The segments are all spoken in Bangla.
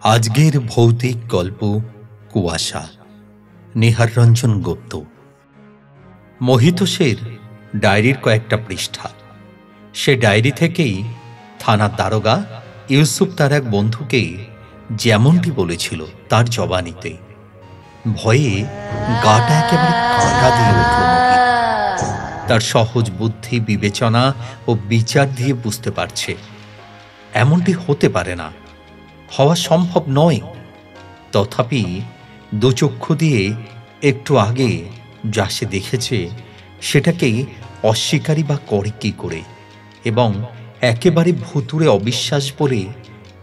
আজকের ভৌতিক গল্প কুয়াশা। নিহার রঞ্জন গুপ্ত। মহিতোষের ডায়েরির কয়েকটা পৃষ্ঠা। সে ডায়েরি থেকেই থানার দারোগা ইউসুফ তার এক বন্ধুকে যেমনটি বলেছিল তার জবানিতে। ভয়ে গাটা একেবারে কাঁটা দিয়ে উঠল মহিত। তার সহজ বুদ্ধি, বিবেচনা ও বিচার দিয়ে বুঝতে পারছে এমনটি হতে পারে না, হওয়া সম্ভব নয়। তথাপি দুচক্ষু দিয়ে একটু আগে যা সে দেখেছে সেটাকে অস্বীকারই বা করে কি করে, এবং একেবারে ভুতুড়ে অবিশ্বাস বলে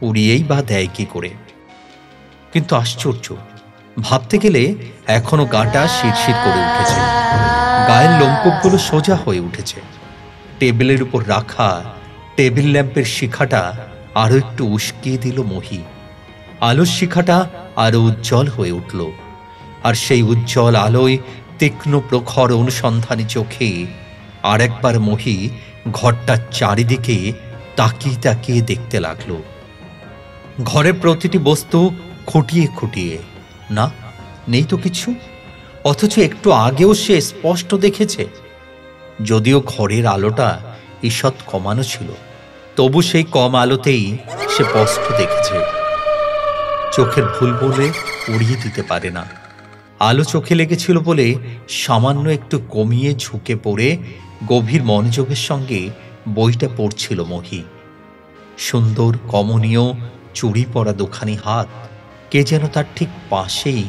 উড়িয়েই বা দেয় কি করে। কিন্তু আশ্চর্য, ভাবতে গেলে এখনো গাটা শিরশির করে উঠেছে, গায়ের লোমকূপগুলো সোজা হয়ে উঠেছে। টেবিলের উপর রাখা টেবিল ল্যাম্পের শিখাটা আরো একটু উস্কিয়ে দিল মহি। আলোর শিখাটা আরো উজ্জ্বল হয়ে উঠল, আর সেই উজ্জ্বল আলোয় তীক্ষ্ণ প্রখর অনুসন্ধানী চোখে আর একবার মহি ঘরটার চারিদিকে তাকিয়ে তাকিয়ে দেখতে লাগল। ঘরের প্রতিটি বস্তু খুঁটিয়ে খুঁটিয়ে, না নেই তো কিছু, অথচ একটু আগেও সে স্পষ্ট দেখেছে। যদিও ঘরের আলোটা ঈষৎ কমানো ছিল, তবু সেই কম আলোতেই সে স্পষ্ট দেখেছে। চোখের ভুল বলে উড়িয়ে দিতে পারে না। আলো চোখে লেগেছিল বলে সামান্য একটু কমিয়ে ঝুঁকে পড়ে গভীর মনোযোগের সঙ্গে বইটা পড়ছিল মহি। সুন্দর কমনীয় চুড়ি পরা দুখানি হাত কে যেন তার ঠিক পাশেই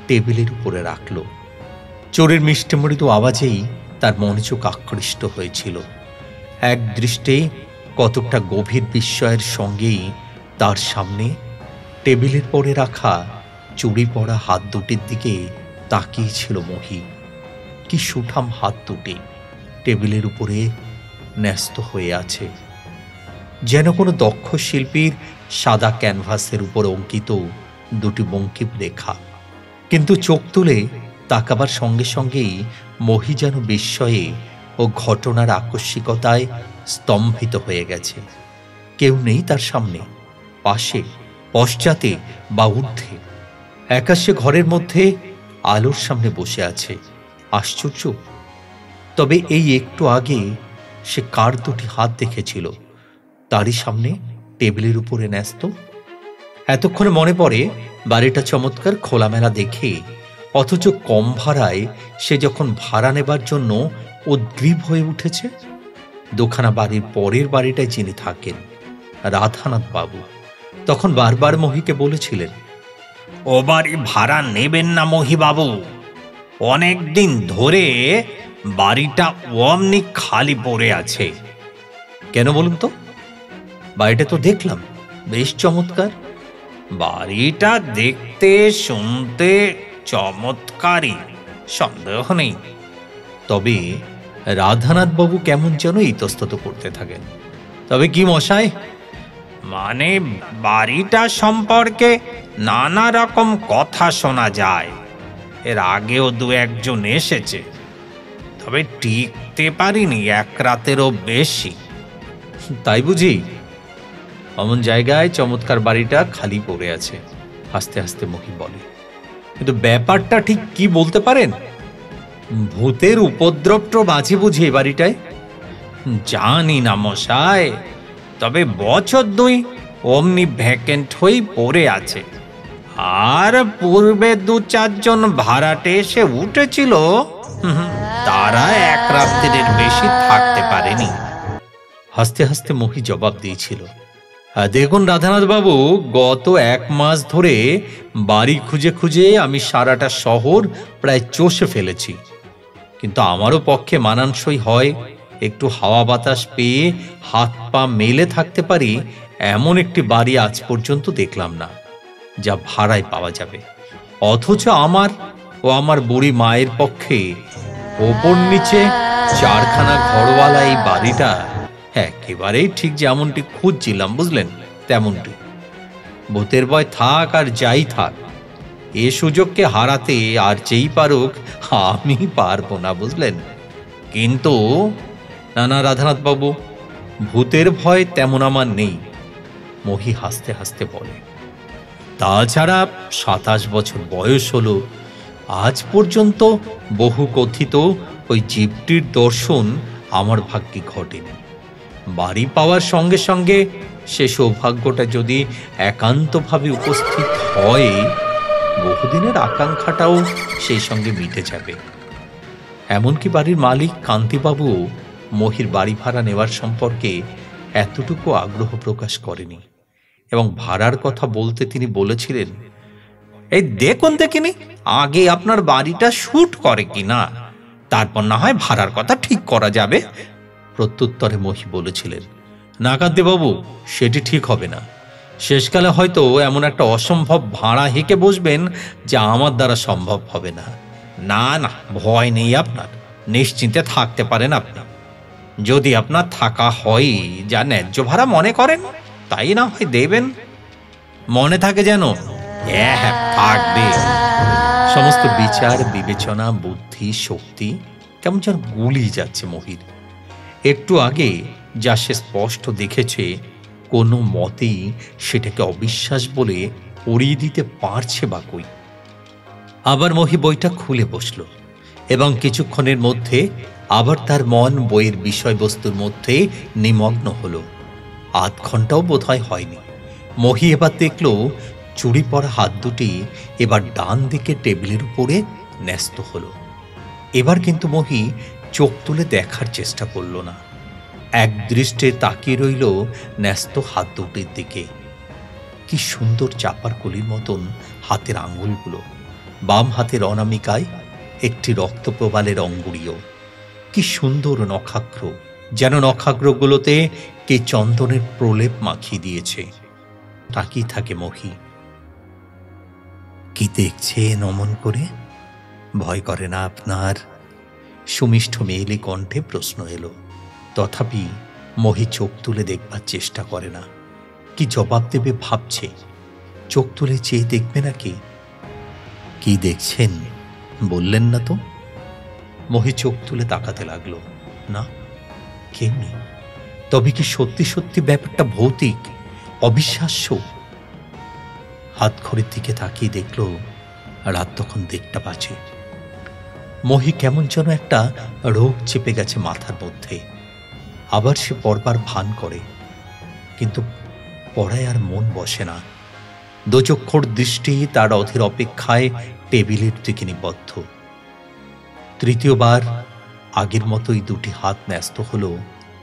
টেবিলের উপরে রাখল। চোরের মিষ্টি মৃদু আওয়াজেই তার মনোযোগ আকৃষ্ট হয়েছিল। এক দৃষ্টে কতকটা গভীর বিস্ময়ের সঙ্গেই তার সামনে টেবিলের পরে রাখা চুড়ি পরা হাত দুটির দিকে তাকিয়েছিল মহি। কি সুঠাম হাত দুটি টেবিলের উপরে ন্যস্ত হয়ে আছে, যেন কোনো দক্ষ শিল্পীর সাদা ক্যানভাসের উপর অঙ্কিত দুটি বঙ্কিম রেখা। কিন্তু চোখ তুলে তাকাবার সঙ্গে সঙ্গেই মহি যেন বিস্ময়ে ও ঘটনার আকস্মিকতায় স্তম্ভিত হয়ে গেছে। কেউ নেই তার সামনে, পাশে, পশ্চাতে বা ঊর্ধ্বে। একা সে ঘরের মধ্যে আলোর সামনে বসে আছে। আশ্চর্য! তবে এই একটু আগে সে কার দুটি হাত দেখেছিল তারই সামনে টেবিলের উপরে ন্যস্ত। এতক্ষণে মনে পড়ে বাড়িটা চমৎকার খোলামেলা দেখে, অথচ কম ভাড়ায় সে যখন ভাড়া নেবার জন্য উদ্গ্রীব হয়ে উঠেছে। দুখানা বাড়ির পরের বাড়িটায় যিনি থাকেন, রাধানাথ বাবু, তখন বারবার মহিকে বলেছিলেন, ও বাড়ি ভাড়া নেবেন না মহিবাবু, অনেক দিন ধরে বাড়িটা অমনি খালি পড়ে আছে। কেন বলুন তো? বাড়িটা তো দেখলাম বেশ চমৎকার। বাড়িটা দেখতে শুনতে চমৎকারই, সন্দেহ নেই। তবে রাধানাথ বাবু কেমন যেন ইতস্তত করতে থাকেন। তবে কি মশাই? মানে বাড়িটা সম্পর্কে নানা রকম কথা শোনা যায়। এর আগেও দু একজন এসেছে, তবে টিকতে পারিনি এক রাতেরও বেশি। তাই বুঝি? অমন জায়গায় চমৎকার বাড়িটা খালি পড়ে আছে, হাসতে হাসতে মহি বলে। কিন্তু ব্যাপারটা ঠিক কি বলতে পারেন? ভূতের উপদ্রব আছে বুঝি এ বাড়িটায়? জানি না মশাই, তবে বছর দুই অমনি ভ্যাকেন্ট হয়েই পড়ে আছে। আর পূর্বে দু চারজন ভাড়াটে এসে উঠেছিল, তারা এক রাত্রির বেশি থাকতে পারেনি। হাসতে হাসতে মহি জবাব দিয়েছিল, দেখুন রাধানাথ বাবু, গত এক মাস ধরে বাড়ি খুঁজে খুঁজে আমি সারাটা শহর প্রায় চষে ফেলেছি, কিন্তু আমারও পক্ষে মানানসই হয় একটু হাওয়া বাতাস পেয়ে হাত পা মেলে থাকতে পারি এমন একটি বাড়ি আজ পর্যন্ত দেখলাম না যা ভাড়ায় পাওয়া যাবে। অথচ আমার ও আমার বুড়ি মায়ের পক্ষে ওপর নিচে চারখানা ঘরওয়ালা এই বাড়িটা একেবারেই ঠিক যেমনটি খুঁজছিলাম, বুঝলেন, তেমনটি। ভূতের ভয় থাক আর যাই থাক, এ সুযোগকে হারাতে আর যেই পারুক আমি পারবো না, বুঝলেন। কিন্তু না রাধানাথ বাবু, ভূতের ভয় তেমন আমার নেই, মহি হাসতে হাসতে বলে। তাছাড়া 27 বছর বয়স হলো, আজ পর্যন্ত বহু কথিত ওই জীবটির দর্শন আমার ভাগ্যে ঘটেনি। বাড়ি পাওয়ার সঙ্গে সঙ্গে সে সৌভাগ্যটা যদি একান্তভাবে উপস্থিত হয়, বহুদিনের আকাঙ্ক্ষাটাও সেই সঙ্গে মিটে যাবে। এমনকি বাড়ির মালিক কান্তিবাবুও মহির বাড়ি ভাড়া নেওয়ার সম্পর্কে এতটুকু আগ্রহ প্রকাশ করেনি, এবং ভাড়ার কথা বলতে তিনি বলেছিলেন, এই দেখুন দেখিনি আগে আপনার বাড়িটা শুট করে কিনা, তারপর না হয় ভাড়ার কথা ঠিক করা যাবে। প্রত্যুত্তরে মহি বলেছিলেন, না কান্তিবাবু, সেটি ঠিক হবে না। শেষকালে হয়তো এমন একটা অসম্ভব ভাড়া হেঁকে বসবেন যা আমার দ্বারা সম্ভব হবে না। না না, ভয় নেই আপনার, নিশ্চিন্তে থাকতে পারেন আপনি। যদি আপনার থাকা হয়, যা ন্যায্য ভাড়া মনে করেন তাই না হয় দেবেন। মনে থাকে যেন? হ্যাঁ, থাকবে। সমস্ত বিচার, বিবেচনা, বুদ্ধি, শক্তি কেমন যেন গুলিয়ে যাচ্ছে মহির। একটু আগে যা সে স্পষ্ট দেখেছে, কোনো মতেই সেটাকে অবিশ্বাস বলে উড়িয়ে দিতে পারছে বা কই। আবার মহি বইটা খুলে বসল, এবং কিছুক্ষণের মধ্যে আবার তার মন বইয়ের বিষয়বস্তুর মধ্যে নিমগ্ন হলো। আধ ঘন্টাও বোধহয় হয়নি। মহি এবার দেখল চুরি পরা হাত দুটি এবার ডান দিকে টেবিলের উপরে ন্যস্ত হলো। এবার কিন্তু মহি চোখ তুলে দেখার চেষ্টা করল না, এক দৃষ্টে তাকিয়ে রইল ন্যস্ত হাত দুটির দিকে। কি সুন্দর চাপার কলির মতন হাতের আঙুলগুলো, বাম হাতের অনামিকায় একটি রক্তপ্রবালের অঙ্গুরীয়। কি সুন্দর নখাগ্র, যেন নখাগ্রগুলোতে কে চন্দনের প্রলেপ মাখিয়ে দিয়েছে। তাকিয়ে থাকে মহি। কি দেখছে নমন করে? ভয় করে না আপনার? সুমিষ্ঠ মেয়েলি কণ্ঠে প্রশ্ন এলো। তথাপি মহি চোখ তুলে দেখবার চেষ্টা করে না। কি জবাব দেবে ভাবছে। চোখ তুলে চেয়ে দেখবে নাকি? কি দেখছেন বললেন না তো? মহি চোখ তুলে তাকাতে লাগলো। না, কেউ নেই। তবে কি সত্যি সত্যি ব্যাপারটা ভৌতিক, অবিশ্বাস্য? হাত ঘড়ির দিকে তাকিয়ে দেখল রাত তখন 1টা বাজে। মহি কেমন যেন একটা রোগ চেপে গেছে মাথার মধ্যে। আবার সে পড়বার ভান করে, কিন্তু পড়ায় আর মন বসে না। দোচক্ষুর দৃষ্টি তার অধীর অপেক্ষায় টেবিলের দিকে নিবদ্ধ। তৃতীয়বার আগের মতোই দুটি হাত ন্যস্ত হলো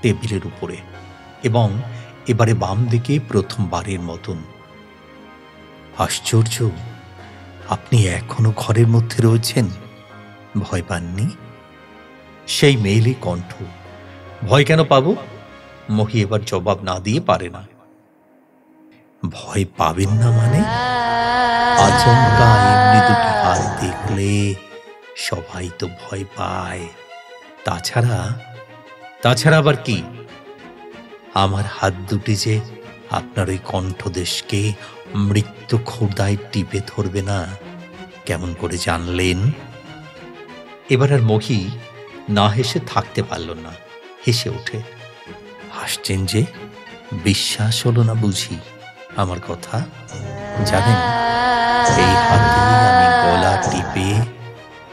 টেবিলের উপরে, এবং এবারে বাম দিকে প্রথমবারের মতন। আশ্চর্য, আপনি এখনো ঘরের মধ্যে রয়েছেন? ভয় পাননি? সেই মেয়েলি কণ্ঠ। ভয় কেন পাবো? মহি এবার জবাব না দিয়ে পারে না। ভয় পাবেন না মানে? আচমকা এমনি দুটি হাত দেখলে সবাই তো ভয় পায়। তাছাড়া আবার কি? আমার হাত দুটি যে আপনার ওই কণ্ঠদেশকে মৃত্যু ক্ষুধায় টিপে ধরবে না, কেমন করে জানলেন? এবার আর মহি না হেসে থাকতে পারল না, হেসে ওঠে। হাসছেন যে? বিশ্বাস হলো না বুঝি আমার কথা? জানেন, এই হাতে আমি গলা টিপে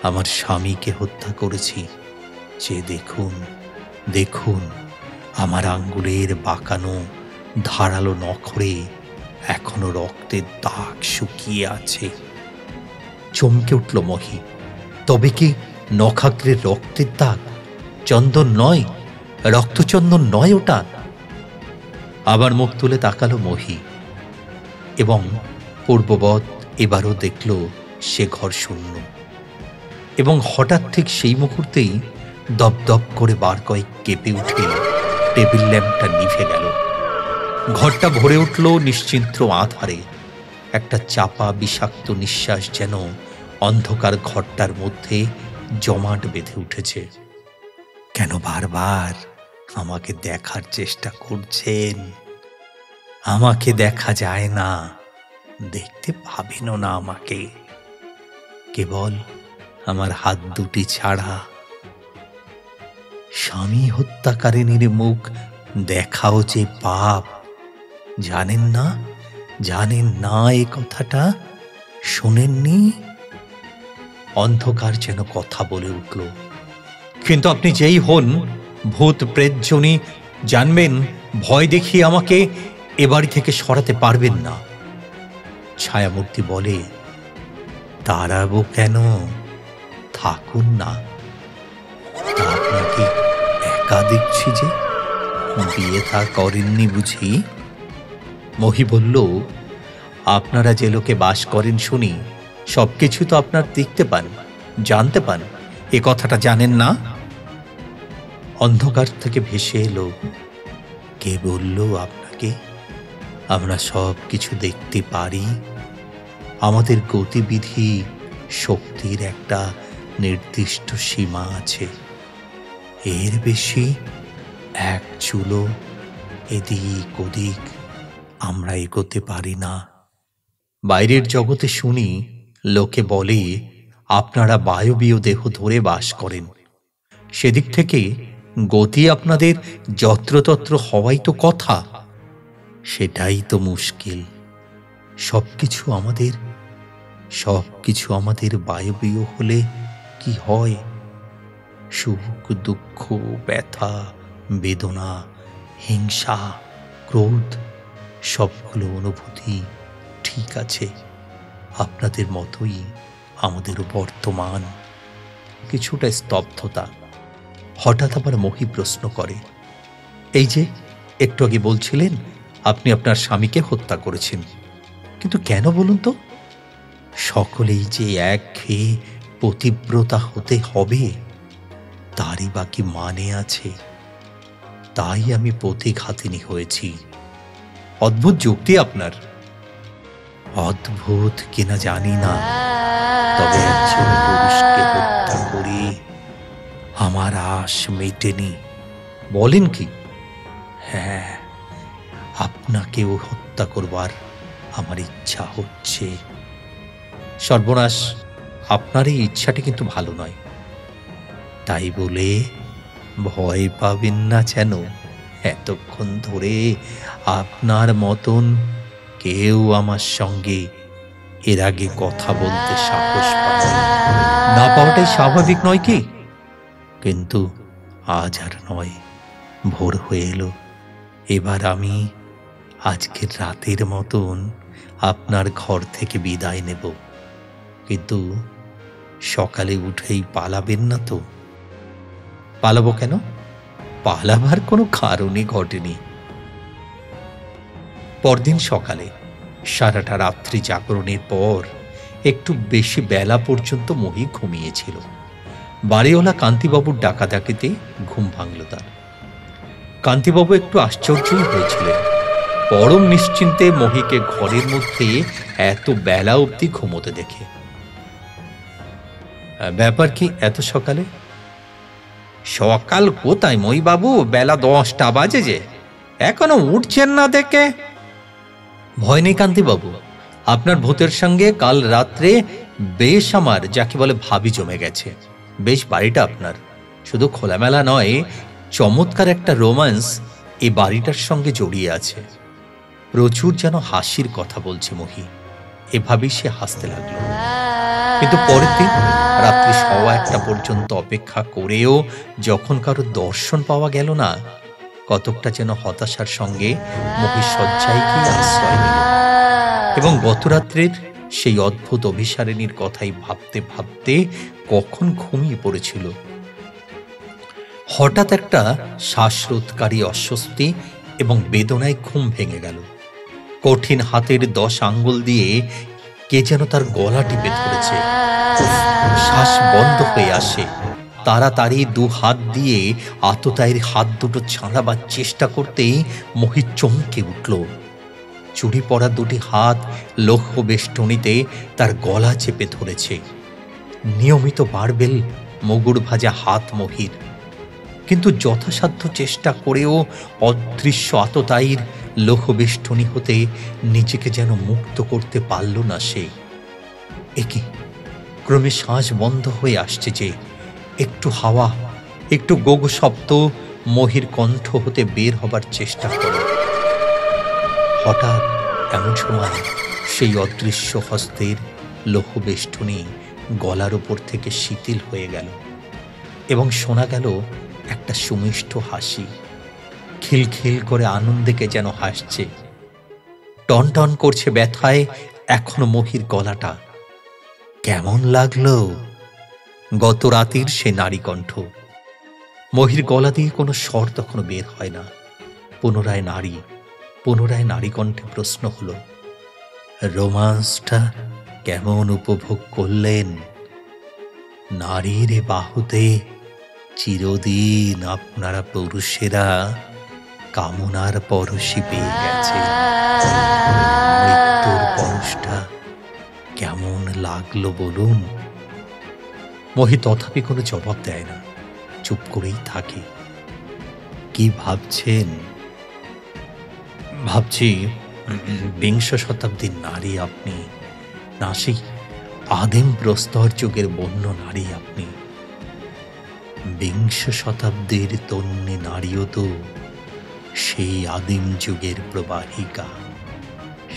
আমার স্বামীকে হত্যা করেছি। যে দেখুন আমার আঙ্গুলের বাঁকানো ধারালো নখরে এখনো রক্তের দাগ শুকিয়ে আছে। চমকে উঠল মহি। তবে কি নখাগ্রের রক্তের দাগ? চন্দন নয়, রক্তচন্দন নয় ওটা? আবার মুখ তুলে তাকালো মহি, এবং পূর্ববৎ এবারও দেখল সে ঘর শূন্য। এবং হঠাৎ ঠিক সেই মুহূর্তেই দপদপ করে বার কয়েক কেঁপে উঠে টেবিল ল্যাম্পটা নিভে গেল। ঘরটা ভরে উঠল নিশ্চিন্ত্র আধারে। একটা চাপা বিষাক্ত নিঃশ্বাস যেন অন্ধকার ঘরটার মধ্যে জমাট বেঁধে উঠেছে। কেন বারবার আমাকে দেখার চেষ্টা করছেন? আমাকে দেখা যায় না, দেখতে পাবেনও না আমাকে। কেবল আমার হাত দুটি ছাড়া। স্বামী হত্যাকারিনীর মুখ দেখাও যে পাপ, জানেন না? জানেন না এ কথাটা? শোনেননি? অন্ধকার যেন কথা বলে উঠল, কিন্তু আপনি যেই হন ভূত প্রেতজনী, জানবেন ভয় দেখিয়ে আমাকে এ বাড়ি থেকে সরাতে পারবেন না। ছায়ামূর্তি বলে, তাড়াবো কেন? থাকুন না। তা আপনাকে একা দেখছি যে, বিয়ে থা করেননি বুঝি? মহি বলল, আপনারা যে লোকে বাস করেন শুনি সবকিছু তো আপনার দেখতে পান, জানতে পান, এ কথাটা জানেন না? অন্ধকার থেকে ভেসে এলো, কে বলল আপনাকে আমরা সব কিছু দেখতে পারি? আমাদের গতিবিধি শক্তির একটা নির্দিষ্ট সীমা আছে, এর বেশি এক চুলো এদিক ওদিক আমরা এগোতে পারি না। বাইরের জগতে শুনি লোকে বলে আপনারা বায়বীয় দেহ ধরে বাস করেন, সেদিক থেকে গতি আপনাদের যত্রতত্র হওয়াই তো কথা। সেটাই তো মুশকিল। সবকিছু আমাদের বায়বীয় হলে কি হয়? সুখ দুঃখ, ব্যথা বেদনা, হিংসা, ক্রোধ, সবগুলো অনুভূতি ঠিক আছে, আপনাদের মতোই আমাদেরও বর্তমান। কিছুটা স্তব্ধতা। হঠাৎ আবার মহি প্রশ্ন করে, এই যে একটু আগে বলছিলেন আপনি আপনার স্বামীকে হত্যা করেছেন, কিন্তু কেন বলুন তো? সকলেই যে একঘেয়ে পতিব্রতা হতে হবে তারই বাকি মানে আছে? তাই আমি প্রতিঘাতিনী হয়েছি। অদ্ভুত যুক্তি আপনার। অদ্ভুত কিনা জানি না, তবে একজন পুরুষকে হত্যা করে আমার আশ মেটেনি। বলেন কি? হ্যাঁ, আপনাকেও হত্যা করবার আমার ইচ্ছা হচ্ছে। সর্বনাশ, আপনার এই ইচ্ছাটি কিন্তু ভালো নয়। তাই বলে ভয় পাবেন না যেন। এতক্ষণ ধরে আপনার মতন কেউ আমার সঙ্গে এর আগে কথা বলতে সাহস পায় না। পাওয়াটাই স্বাভাবিক নয় কি? কিন্তু আজ আর নয়, ভোর হয়ে এলো। এবার আমি আজকের রাতের মতন আপনার ঘর থেকে বিদায় নেব, কিন্তু সকালে উঠেই পালাবেন না তো? পালাবো কেন? পালাবার কোনো কারণই ঘটেনি। পরদিন সকালে সারাটা রাত্রি জাগরণের পর একটু বেশি বেলা পর্যন্ত মহি ঘুমিয়েছিল। বাড়িওয়ালা কান্তিবাবুর ডাকাডাকিতে ঘুম ভাঙল তার। কান্তিবাবু একটু আশ্চর্যই হয়েছিলেন, পরম নিশ্চিন্তে মহিকে ঘরের মধ্যে এত বেলা অবধি ঘুমোতে দেখে। ব্যাপার কি এত সকালে? সকাল কোথায় মহিবাবু, বেলা 10টা বাজে যে, এখনো উঠছেন না দেখে। ভয় নেই কান্তিবাবু, আপনার ভূতের সঙ্গে কাল রাত্রে বেশ আমার যাকে বলে ভাবি জমে গেছে। বেশ বাড়িটা আপনার শুধু খোলামেলা নয়, চমৎকার একটা রোম্যান্স এই বাড়িটার সঙ্গে জড়িয়ে আছে। প্রচুর যেন হাসির কথা বলছে মহি। এভাবেই সে হাসতে লাগলো। কিন্তু পরের দিন রাত্রি 1:15 পর্যন্ত অপেক্ষা করেও যখন কারো দর্শন পাওয়া গেল না, কতকটা যেন হতাশার সঙ্গে মহির শয্যায় গিয়ে আশ্রয় নিল এবং গতরাত্রের সেই অদ্ভুত অভিসারিণীর কথাই ভাবতে ভাবতে কখন ঘুমিয়ে পড়েছিল। হঠাৎ একটা শ্বাসরোধকারী অস্বস্তি এবং বেদনায় ঘুম ভেঙে গেল। কঠিন হাতের 10 আঙ্গুল দিয়ে কে যেন তার গলা টিপে ধরেছে। শ্বাস বন্ধ হয়ে আসে। তাড়াতাড়ি 2 হাত দিয়ে আততায়ীর হাত দুটো ছাড়াবার চেষ্টা করতেই মহি চমকে উঠল। চুরি পরা 2টি হাত লৌহ বেষ্টনীতে তার গলা চেপে ধরেছে। নিয়মিত বারবেল মুগুর ভাজা হাত মহির, কিন্তু যথাসাধ্য চেষ্টা করেও অদৃশ্য আততায়ীর লৌহ বেষ্টনী হতে নিজেকে যেন মুক্ত করতে পারল না সে। একি ক্রমে শ্বাস বন্ধ হয়ে আসছে যে। একটু হাওয়া, একটু গোগো শব্দ মহির কণ্ঠ হতে বের হবার চেষ্টা করে। হঠাৎ এমন সময় সেই অদৃশ্য হস্তের লৌহবেষ্টনী গলার ওপর থেকে শিথিল হয়ে গেল এবং শোনা গেল একটা সুমিষ্ট হাসি। খিলখিল করে আনন্দেকে যেন হাসছে। টন টন করছে ব্যথায় এখনো মহির গলাটা। কেমন লাগলো গত রাতের সে নারী কণ্ঠ। মহির গলা দিয়ে কোনো স্বর তখনো বের হয় না। পুনরায় নারী কণ্ঠে প্রশ্ন হলো, রোমান্সটা কেমন উপভোগ করলেন? নারীর এ বাহুতে চিরদিন আপনারা পুরুষেরা কামনার পরশি পেয়ে গেছে। মৃত্যুর পরশটা কেমন লাগলো বলুন? মহি তথাপি কোনো জবাব দেয় না, চুপ করেই থাকে। কি ভাবছেন? ভাবছি বিংশ শতাব্দীর নারী আপনি, না সেই আদিম প্রস্তর যুগের বন্য নারী আপনি। বিংশ শতাব্দীর তন্নি নারীও তো সেই আদিম যুগের প্রবাহিকা।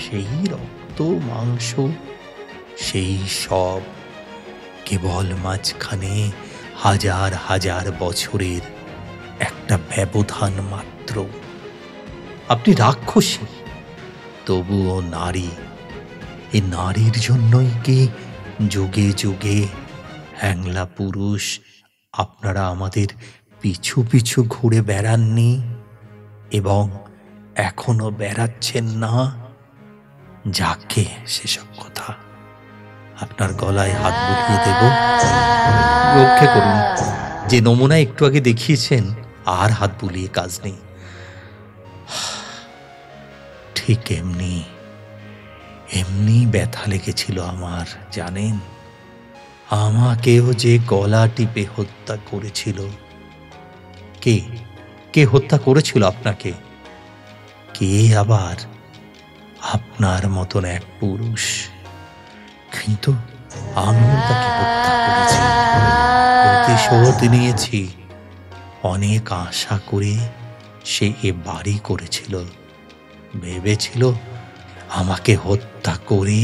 সেই রক্ত মাংস, সেই সব, কেবল মাঝখানে হাজার হাজার বছরের একটা ব্যবধান মাত্র। আপনি রাক্ষসী, তবুও নারী। এই নারীর জন্যই কি যুগে যুগে হ্যাংলা পুরুষ আপনারা আমাদের পিছু পিছু ঘুরে বেড়াননি এবং এখনো বেড়াচ্ছেন না? যাকে সেসব কথা, আপনার গলায় হাত বুলিয়ে দেব। রক্ষে করুন, যে নমুনা একটু আগে দেখিয়েছেন আর হাত বুলিয়ে কাজ নেই। ঠিক এমনি ব্যথা লেগেছিল আমার, জানেন? আমাকেও যে গলা টিপে হত্যা করেছিল। কে হত্যা করেছিল আপনাকে? কে আবার? আপনার মতন এক পুরুষ। কিন্তু আমিও তাকে হত্যা করেছি, প্রতিশোধ নিয়েছি। অনেক আশা করে সে এ বাড়ি করেছিল, ভেবেছিল আমাকে হত্যা করে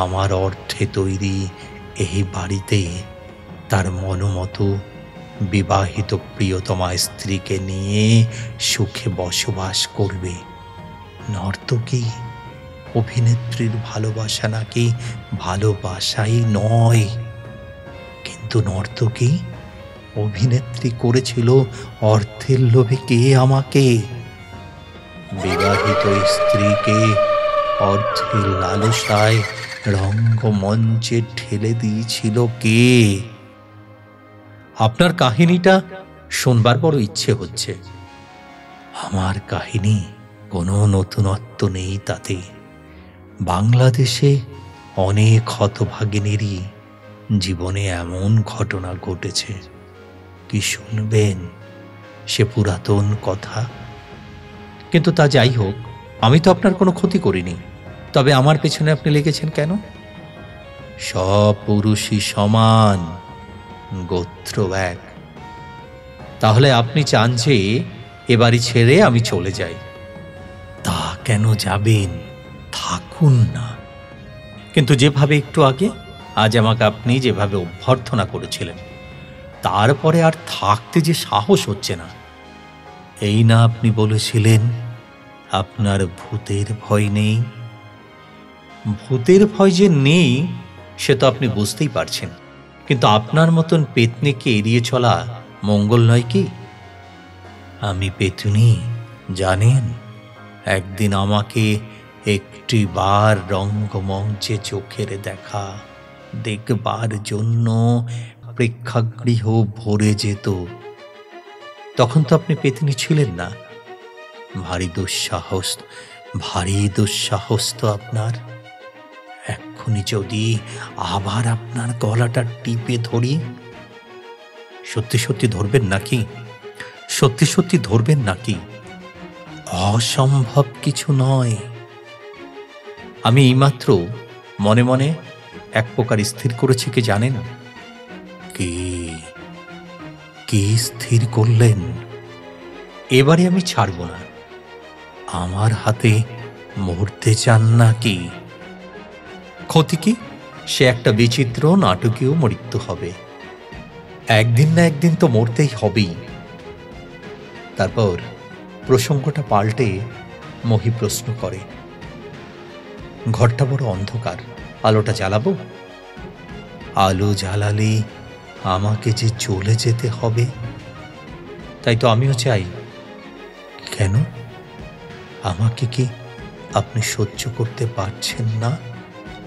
আমার অর্থে তৈরি এই বাড়িতে তার মনোমতো বিবাহিত প্রিয়তমা স্ত্রীকে নিয়ে সুখে বসবাস করবে। নর্তকী অভিনেত্রীর ভালোবাসা নাকি ভালোবাসাই নয়, কিন্তু নর্তকী অভিনেত্রী করেছিল অর্থের লোভে। কে আমাকে, বিবাহিত স্ত্রীকে, অর্থের লালসায় রঙ্গমঞ্চে ঠেলে দিয়েছিল কে? আপনার কাহিনীটা শোনবার বড় ইচ্ছে হচ্ছে। আমার কাহিনী কোনো নতুনত্ব নেই তাতে। বাংলাদেশে অনেক হতভাগিনীরই জীবনে এমন ঘটনা ঘটেছে। কি শুনবেন সে পুরাতন কথা? কিন্তু তা যাই হোক, আমি তো আপনার কোনো ক্ষতি করিনি। তবে আমার পেছনে আপনি লেগেছেন কেন? সব পুরুষই সমান, গোত্র এক। তাহলে আপনি চান যে এ বাড়ি ছেড়ে আমি চলে যাই? তা কেন যাবেন? থাকুন না। কিন্তু যেভাবে একটু আগে আজ আমাকে আপনি যেভাবে অভ্যর্থনা করেছিলেন, তারপরে আর থাকতে যে সাহস হচ্ছে না। এই না আপনি বলেছিলেন আপনার ভূতের ভয় নেই? ভূতের ভয় যে নেই সে তো আপনি বুঝতেই পারছেন, কিন্তু আপনার মতন পেতনিকে এড়িয়ে চলা মঙ্গল নয় কি? আমি পেতুনি, জানেন? একদিন আমাকে একটি বার রঙ্গমঞ্চে চোখের দেখা দেখবার জন্য প্রেক্ষাগৃহ ভরে যেত। তখন তো আপনি পেতনি ছিলেন না। ভারী দুঃসাহস তো আপনার। এক্ষুনি যদি আবার আপনার গলাটা টিপে ধরি, সত্যি সত্যি ধরবেন নাকি? সত্যি সত্যি ধরবেন নাকি? অসম্ভব কিছু নয়। আমি এইমাত্র মনে মনে এক প্রকার স্থির করেছি, কি জানেন? কি স্থির করলেন? এবারে আমি ছাড়ব না। আমার হাতে মরতে চান নাকি? ক্ষতি কি? সে একটা বিচিত্র নাটকীয় মৃত্যু হবে। একদিন না একদিন তো মরতেই হবেই। তারপর প্রসঙ্গটা পাল্টে মহি প্রশ্ন করে, ঘরটা বড় অন্ধকার, আলোটা জ্বালাবো? আলো জ্বালালে আমাকে যে চলে যেতে হবে। তাই তো আমিও চাই। কেন? আমাকে কি আপনি সহ্য করতে পারছেন না?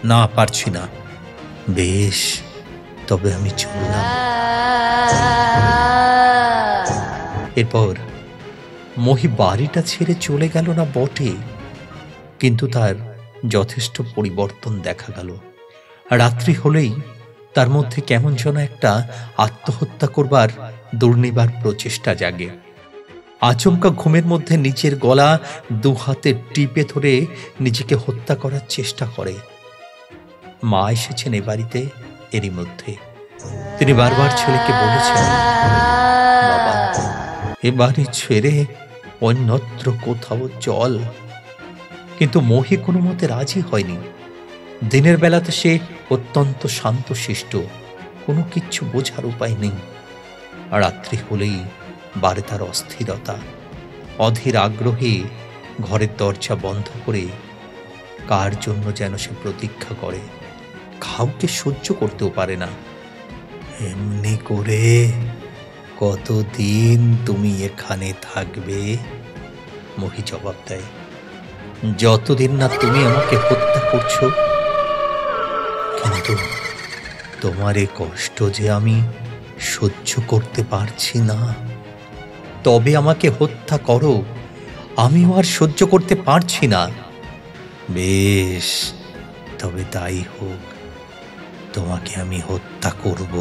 না, পারছি না। বেশ, তবে আমি চললাম। এরপর মহি বাড়িটা ছেড়ে চলে গেল না বটে, কিন্তু তার যথেষ্ট পরিবর্তন দেখা গেল। রাত্রি হলেই তার মধ্যে কেমন যেন একটা আত্মহত্যা করবার দুর্নিবার প্রচেষ্টা জাগে। আচমকা ঘুমের মধ্যে নিজের গলা দু হাতে টিপে ধরে নিজেকে হত্যা করার চেষ্টা করে। মা এসেছেন এ বাড়িতে এরই মধ্যে। তিনি বারবার ছেলেকে বলেছেন, বাবা, এ বাড়ি ছেড়ে অন্যত্র কোথাও চল। কিন্তু মহি কোনো মতে রাজি হয়নি। দিনের বেলাতে সে অত্যন্ত শান্তশিষ্ট, কোনো কিচ্ছু বোঝার উপায় নেই। রাত্রি হলেই বাড়ে তার অস্থিরতা। অধীর আগ্রহে ঘরের দরজা বন্ধ করে কার জন্য যেন সে প্রতীক্ষা করে। কাউকে সহ্য করতেও পারে না। এমনি করে কতদিন তুমি এখানে থাকবে? মহি জবাব দেয়, যতদিন না তুমি আমাকে হত্যা করছো। কিন্তু তোমার এ কষ্ট যে আমি সহ্য করতে পারছি না। তবে আমাকে হত্যা করো, আমিও আর সহ্য করতে পারছি না। বেশ, তবে তাই হোক, তোমাকে আমি হত্যা করব।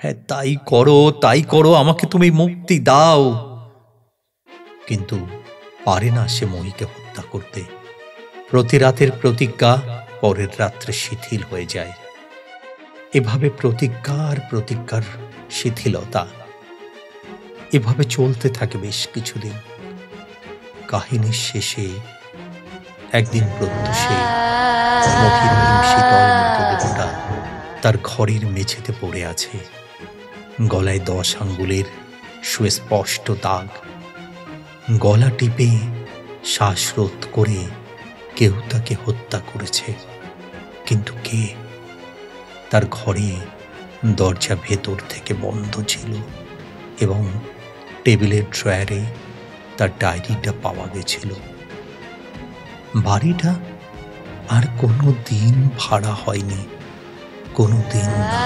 হ্যাঁ, তাই করো, তাই করো, আমাকে তুমি মুক্তি দাও। কিন্তু পারে না সে মহিকে হত্যা করতে। প্রতি রাতের প্রতিজ্ঞা পরের রাত্রে শিথিল হয়ে যায়। এভাবে প্রতিজ্ঞা আর প্রতিজ্ঞার শিথিলতা এভাবে চলতে থাকে বেশ কিছুদিন। কাহিনীর শেষে একদিন প্রত্যুষে মহির শীতল মৃতদেহটা তার ঘরের মেঝেতে পড়ে আছে। গলায় 10 আঙ্গুলের সুস্পষ্ট দাগ। গলা টিপে শ্বাসরোধ করে কেউ তাকে হত্যা করেছে। কিন্তু কে? তার ঘরে দরজা ভেতর থেকে বন্ধ ছিল এবং টেবিলের ড্রয়ারে তার ডায়েরিটা পাওয়া গেছিল। বাড়িটা আর কোনো দিন ভাড়া হয়নি, কোনো দিন না।